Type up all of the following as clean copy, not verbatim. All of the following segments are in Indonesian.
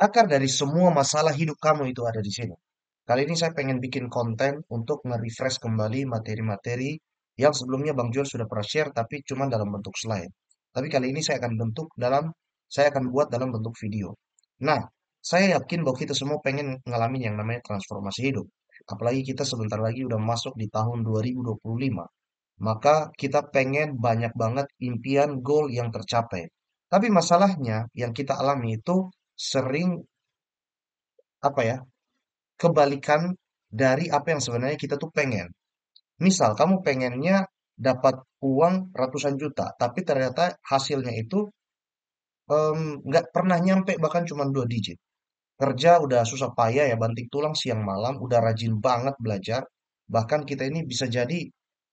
Akar dari semua masalah hidup kamu itu ada di sini. Kali ini saya pengen bikin konten untuk nge-refresh kembali materi-materi yang sebelumnya Bang Jual sudah pernah share, tapi cuma dalam bentuk slide. Tapi kali ini saya akan buat dalam bentuk video. Nah, saya yakin bahwa kita semua pengen ngalamin yang namanya transformasi hidup. Apalagi kita sebentar lagi udah masuk di tahun 2025. Maka kita pengen banyak banget impian goal yang tercapai. Tapi masalahnya yang kita alami itu sering apa ya, kebalikan dari apa yang sebenarnya kita tuh pengen. Misal kamu pengennya dapat uang ratusan juta, tapi ternyata hasilnya itu nggak pernah nyampe bahkan cuma 2 digit. Kerja udah susah payah ya, banting tulang siang malam, udah rajin banget belajar. Bahkan kita ini bisa jadi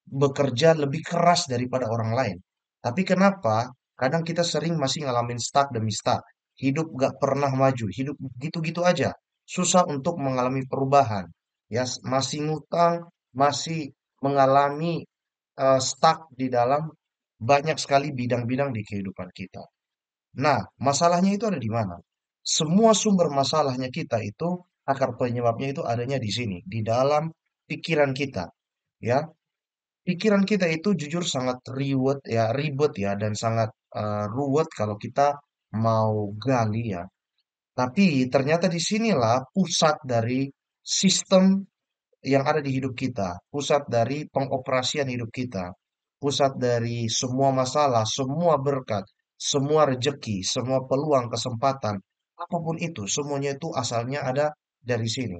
bekerja lebih keras daripada orang lain. Tapi kenapa? Kadang kita sering masih ngalamin stuck demi stuck. Hidup gak pernah maju, hidup gitu-gitu aja. Susah untuk mengalami perubahan. Ya, masih ngutang, masih mengalami stuck di dalam banyak sekali bidang-bidang di kehidupan kita. Nah, masalahnya itu ada di mana? Semua sumber masalahnya kita itu, akar penyebabnya itu adanya di sini, di dalam pikiran kita. Ya, pikiran kita itu jujur sangat ribet ya, dan sangat ruwet kalau kita mau gali ya. Tapi ternyata di sinilah pusat dari sistem yang ada di hidup kita, pusat dari pengoperasian hidup kita, pusat dari semua masalah, semua berkat, semua rejeki, semua peluang, kesempatan, apapun itu, semuanya itu asalnya ada dari sini.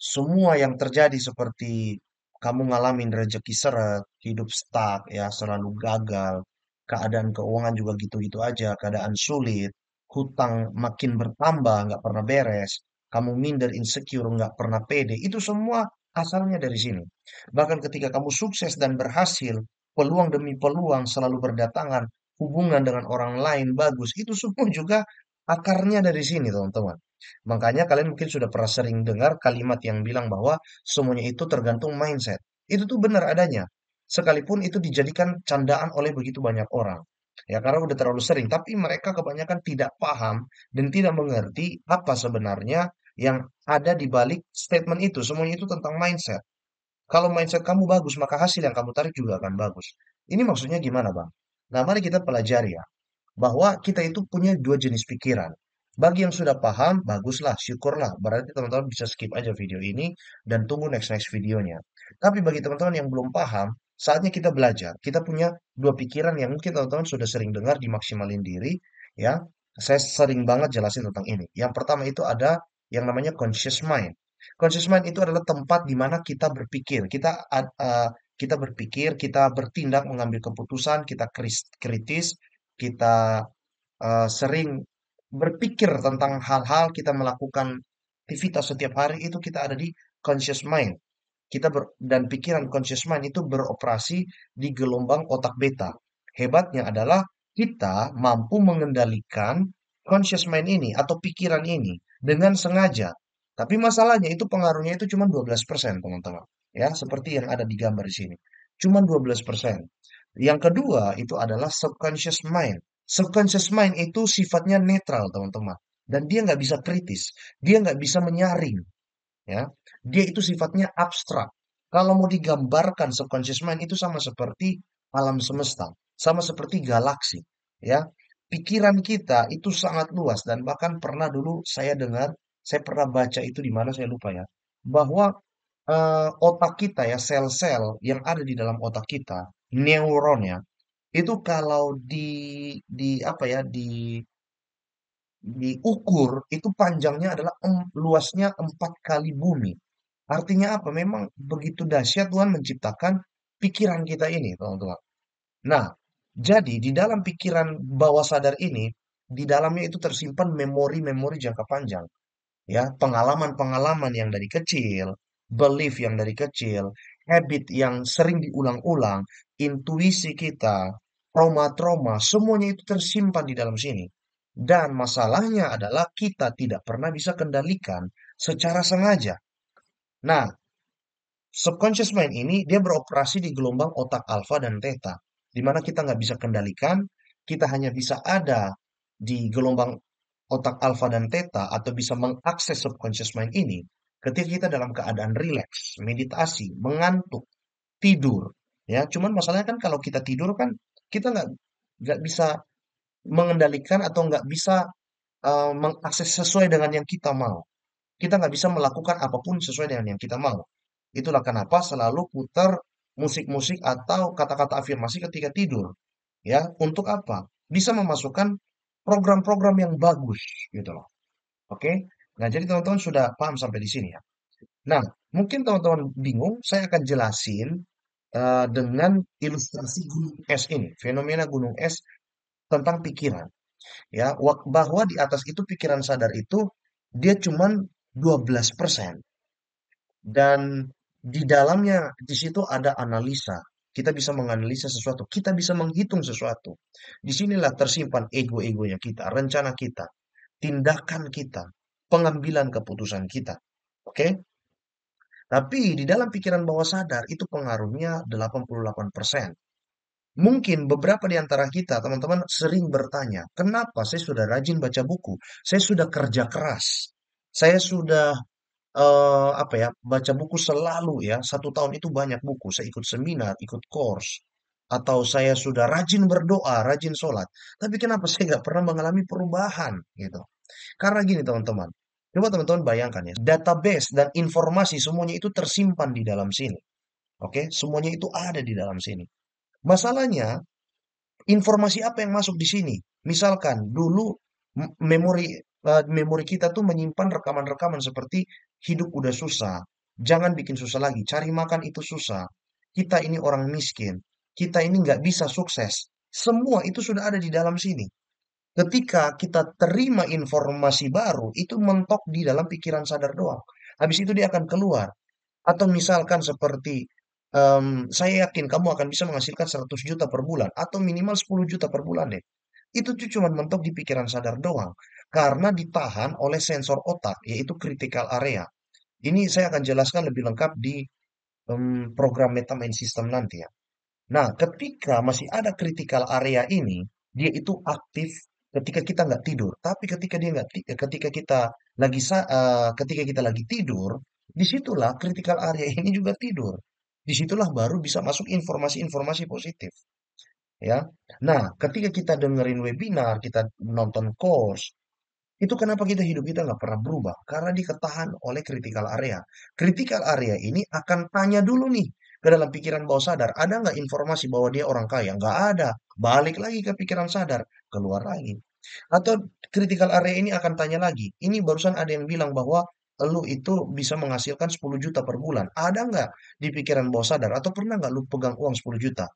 Semua yang terjadi seperti kamu ngalamin rezeki seret, hidup stuck, ya selalu gagal, keadaan keuangan juga gitu-gitu aja, keadaan sulit, hutang makin bertambah, nggak pernah beres, kamu minder, insecure, nggak pernah pede, itu semua asalnya dari sini. Bahkan ketika kamu sukses dan berhasil, peluang demi peluang selalu berdatangan, hubungan dengan orang lain bagus, itu semua juga akarnya dari sini, teman-teman. Makanya kalian mungkin sudah pernah sering dengar kalimat yang bilang bahwa semuanya itu tergantung mindset. Itu tuh benar adanya. Sekalipun itu dijadikan candaan oleh begitu banyak orang. Ya karena udah terlalu sering. Tapi mereka kebanyakan tidak paham dan tidak mengerti apa sebenarnya yang ada di balik statement itu. Semuanya itu tentang mindset. Kalau mindset kamu bagus, maka hasil yang kamu tarik juga akan bagus. Ini maksudnya gimana, Bang? Nah, mari kita pelajari ya bahwa kita itu punya dua jenis pikiran. Bagi yang sudah paham, baguslah, syukurlah. Berarti teman-teman bisa skip aja video ini dan tunggu next-next videonya. Tapi bagi teman-teman yang belum paham, saatnya kita belajar. Kita punya dua pikiran yang mungkin teman-teman sudah sering dengar di maksimalin diri, ya. Saya sering banget jelasin tentang ini. Yang pertama itu ada yang namanya conscious mind. Conscious mind itu adalah tempat di mana kita berpikir, kita berpikir, kita bertindak, mengambil keputusan, kita kritis, kita sering berpikir tentang hal-hal kita melakukan aktivitas setiap hari itu kita ada di conscious mind. Dan pikiran conscious mind itu beroperasi di gelombang otak beta. Hebatnya adalah kita mampu mengendalikan conscious mind ini atau pikiran ini dengan sengaja. Tapi masalahnya itu pengaruhnya itu cuma 12%, teman-teman. Ya, seperti yang ada di gambar di sini. Cuma 12%. Yang kedua itu adalah subconscious mind. Subconscious mind itu sifatnya netral, teman-teman. Dan dia nggak bisa kritis. Dia nggak bisa menyaring. Ya, dia itu sifatnya abstrak. Kalau mau digambarkan subconscious mind itu sama seperti alam semesta, sama seperti galaksi. Ya, pikiran kita itu sangat luas dan bahkan pernah dulu saya dengar, saya pernah baca itu di mana saya lupa ya, bahwa otak kita ya, sel-sel yang ada di dalam otak kita, neuronnya, itu kalau di apa ya, diukur itu panjangnya adalah luasnya 4 kali bumi. Artinya apa? Memang begitu dahsyat Tuhan menciptakan pikiran kita ini, teman-teman. Nah, jadi di dalam pikiran bawah sadar ini, di dalamnya itu tersimpan memori-memori jangka panjang, ya, pengalaman-pengalaman yang dari kecil, belief yang dari kecil, habit yang sering diulang-ulang, intuisi kita, trauma-trauma, semuanya itu tersimpan di dalam sini. Dan masalahnya adalah kita tidak pernah bisa kendalikan secara sengaja. Nah, subconscious mind ini dia beroperasi di gelombang otak alfa dan theta, di mana kita nggak bisa kendalikan, kita hanya bisa ada di gelombang otak alfa dan theta atau bisa mengakses subconscious mind ini ketika kita dalam keadaan rileks, meditasi, mengantuk, tidur. Ya, cuman masalahnya kan kalau kita tidur kan kita nggak bisa mengendalikan atau nggak bisa mengakses sesuai dengan yang kita mau. Kita nggak bisa melakukan apapun sesuai dengan yang kita mau. Itulah kenapa selalu putar musik-musik atau kata-kata afirmasi ketika tidur. Ya, untuk apa? Bisa memasukkan program-program yang bagus gitu loh. Oke? Nah, jadi teman-teman sudah paham sampai di sini ya. Nah, mungkin teman-teman bingung, saya akan jelasin dengan ilustrasi gunung es ini, fenomena gunung es tentang pikiran. Ya, bahwa di atas itu pikiran sadar itu dia cuman 12%. Dan di dalamnya di situ ada analisa. Kita bisa menganalisa sesuatu, kita bisa menghitung sesuatu. Disinilah tersimpan ego-egonya kita, rencana kita, tindakan kita, pengambilan keputusan kita. Oke? Tapi di dalam pikiran bawah sadar itu pengaruhnya 88%. Mungkin beberapa di antara kita, teman-teman, sering bertanya, kenapa saya sudah rajin baca buku, saya sudah kerja keras, saya sudah apa ya, baca buku selalu ya, 1 tahun itu banyak buku, saya ikut seminar, ikut course, atau saya sudah rajin berdoa, rajin sholat, tapi kenapa saya nggak pernah mengalami perubahan gitu? Karena gini teman-teman, coba teman-teman bayangkan ya, database dan informasi semuanya itu tersimpan di dalam sini, oke? Semuanya itu ada di dalam sini. Masalahnya, informasi apa yang masuk di sini? Misalkan dulu memori kita tuh menyimpan rekaman-rekaman seperti hidup udah susah, jangan bikin susah lagi, cari makan itu susah, kita ini orang miskin, kita ini nggak bisa sukses. Semua itu sudah ada di dalam sini. Ketika kita terima informasi baru, itu mentok di dalam pikiran sadar doang. Habis itu dia akan keluar. Atau misalkan seperti, saya yakin kamu akan bisa menghasilkan 100 juta per bulan, atau minimal 10 juta per bulan deh. Itu tuh cuma mentok di pikiran sadar doang. Karena ditahan oleh sensor otak, yaitu critical area. Ini saya akan jelaskan lebih lengkap di program Metamind System nanti ya. Nah, ketika masih ada critical area ini, dia itu aktif ketika kita nggak tidur. Tapi ketika dia nggak, ketika kita ketika kita lagi tidur, disitulah critical area ini juga tidur. Disitulah baru bisa masuk informasi-informasi positif, ya. Nah, ketika kita dengerin webinar, kita nonton course, itu kenapa kita nggak pernah berubah? Karena diketahan oleh critical area. Critical area ini akan tanya dulu nih ke dalam pikiran bawah sadar, ada nggak informasi bahwa dia orang kaya? Nggak ada. Balik lagi ke pikiran sadar, keluar lagi. Atau critical area ini akan tanya lagi, ini barusan ada yang bilang bahwa lu itu bisa menghasilkan 10 juta per bulan. Ada nggak di pikiran bawah sadar? Atau pernah nggak lu pegang uang 10 juta?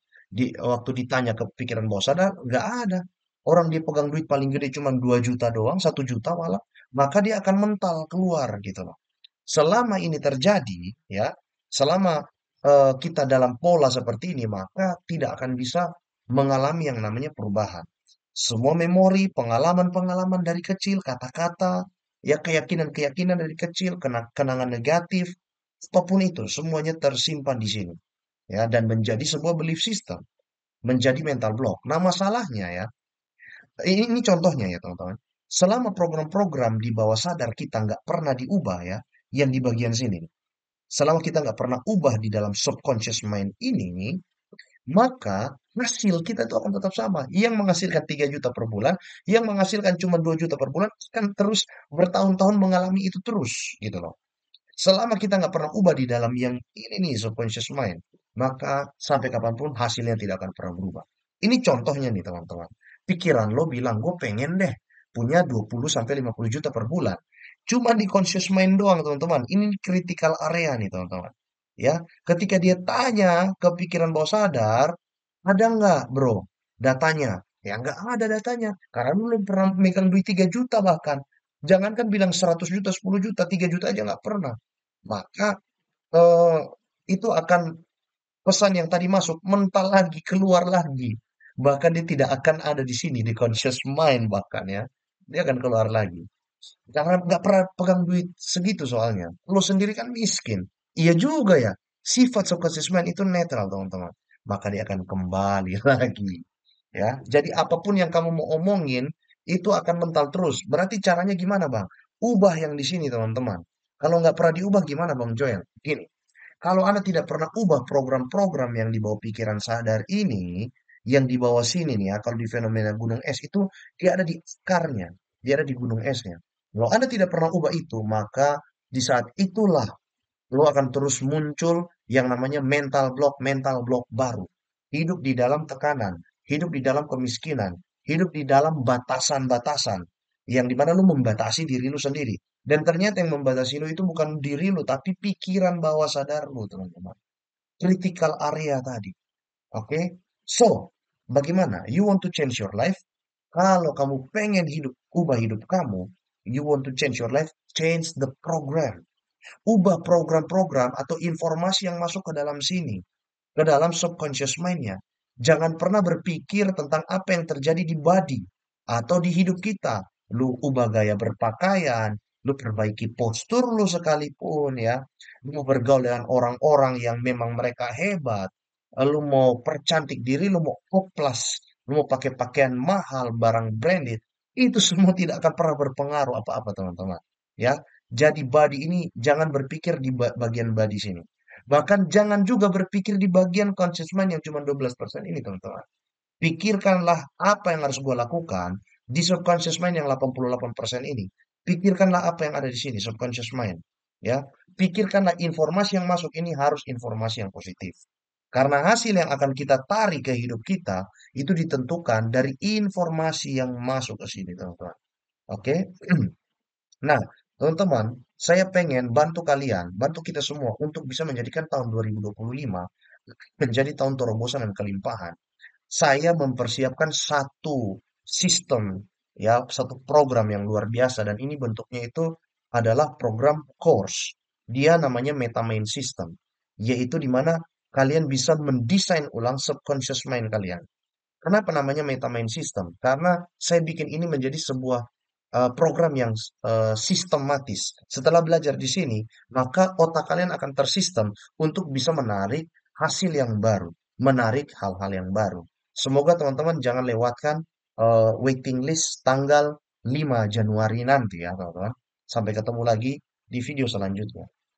Waktu ditanya ke pikiran bawah sadar, nggak ada. Orang dia pegang duit paling gede cuma 2 juta doang, 1 juta malah, maka dia akan mental keluar gitu loh. Selama ini terjadi, ya, selama kita dalam pola seperti ini, maka tidak akan bisa mengalami yang namanya perubahan. Semua memori, pengalaman-pengalaman dari kecil, kata-kata, ya keyakinan-keyakinan dari kecil, kenangan negatif, apapun itu, semuanya tersimpan di sini, ya, dan menjadi sebuah belief system, menjadi mental block. Nah, masalahnya ya, ini contohnya ya teman-teman. Selama program-program di bawah sadar kita nggak pernah diubah ya, yang di bagian sini. Selama kita nggak pernah ubah di dalam subconscious mind ini, maka hasil kita itu akan tetap sama. Yang menghasilkan 3 juta per bulan, yang menghasilkan cuma 2 juta per bulan, kan terus bertahun-tahun mengalami itu terus gitu loh. Selama kita nggak pernah ubah di dalam yang ini nih subconscious mind, maka sampai kapanpun hasilnya tidak akan pernah berubah. Ini contohnya nih teman-teman. Pikiran lo bilang, gue pengen deh punya 20 sampai 50 juta per bulan. Cuma di conscious mind doang teman-teman. Ini critical area nih teman-teman. Ya, ketika dia tanya ke pikiran bawah sadar, ada nggak bro datanya? Ya nggak ada datanya. Karena lu belum pernah megang duit 3 juta bahkan. Jangankan bilang 100 juta, 10 juta, 3 juta aja nggak pernah. Maka eh, itu akan pesan yang tadi masuk mental lagi, keluar lagi. Bahkan dia tidak akan ada di sini, di conscious mind bahkan ya. Dia akan keluar lagi. Karena nggak pernah pegang duit segitu soalnya. Lo sendiri kan miskin. Iya juga ya. Sifat subconscious mind itu netral teman-teman. Maka dia akan kembali lagi. Ya, jadi apapun yang kamu mau omongin, itu akan mental terus. Berarti caranya gimana, Bang? Ubah yang di sini, teman-teman. Kalau nggak pernah diubah gimana, Bang Joel? Gini, kalau Anda tidak pernah ubah program-program yang di bawah pikiran sadar ini, yang di bawah sini nih ya, kalau di fenomena gunung es itu, dia ada di akarnya, dia ada di gunung esnya. Kalau Anda tidak pernah ubah itu, maka di saat itulah lo akan terus muncul yang namanya mental block baru. Hidup di dalam tekanan, hidup di dalam kemiskinan, hidup di dalam batasan-batasan. Yang dimana lu membatasi diri lu sendiri. Dan ternyata yang membatasi lu itu bukan diri lu, tapi pikiran bawah sadar lu, teman-teman. Critical area tadi. Oke? So, bagaimana? You want to change your life? Kalau kamu pengen ubah hidup kamu, you want to change your life, change the program. Ubah program-program atau informasi yang masuk ke dalam sini, ke dalam subconscious mind-nya. Jangan pernah berpikir tentang apa yang terjadi di body atau di hidup kita. Lu ubah gaya berpakaian, lu perbaiki postur lu sekalipun ya. Lu bergaul dengan orang-orang yang memang mereka hebat. Lu mau percantik diri, lu mau oplas, lu mau pakai pakaian mahal, barang branded. Itu semua tidak akan pernah berpengaruh apa-apa, teman-teman. Ya, jadi body ini jangan berpikir di bagian body sini. Bahkan jangan juga berpikir di bagian conscious mind yang cuma 12% ini, teman-teman. Pikirkanlah apa yang harus gue lakukan di subconscious mind yang 88% ini. Pikirkanlah apa yang ada di sini, subconscious mind. Ya, pikirkanlah informasi yang masuk ini harus informasi yang positif. Karena hasil yang akan kita tarik ke hidup kita itu ditentukan dari informasi yang masuk ke sini, teman-teman. Oke? Nah, teman-teman, saya pengen bantu kalian, bantu kita semua untuk bisa menjadikan tahun 2025 menjadi tahun terobosan dan kelimpahan. Saya mempersiapkan satu sistem, ya, satu program yang luar biasa dan ini bentuknya itu adalah program course. Dia namanya MetaMind System, yaitu di mana kalian bisa mendesain ulang subconscious mind kalian. Kenapa namanya MetaMind System? Karena saya bikin ini menjadi sebuah program yang sistematis. Setelah belajar di sini, maka otak kalian akan tersistem untuk bisa menarik hasil yang baru, menarik hal-hal yang baru. Semoga teman-teman jangan lewatkan waiting list tanggal 5 Januari nanti ya, teman-teman. Sampai ketemu lagi di video selanjutnya.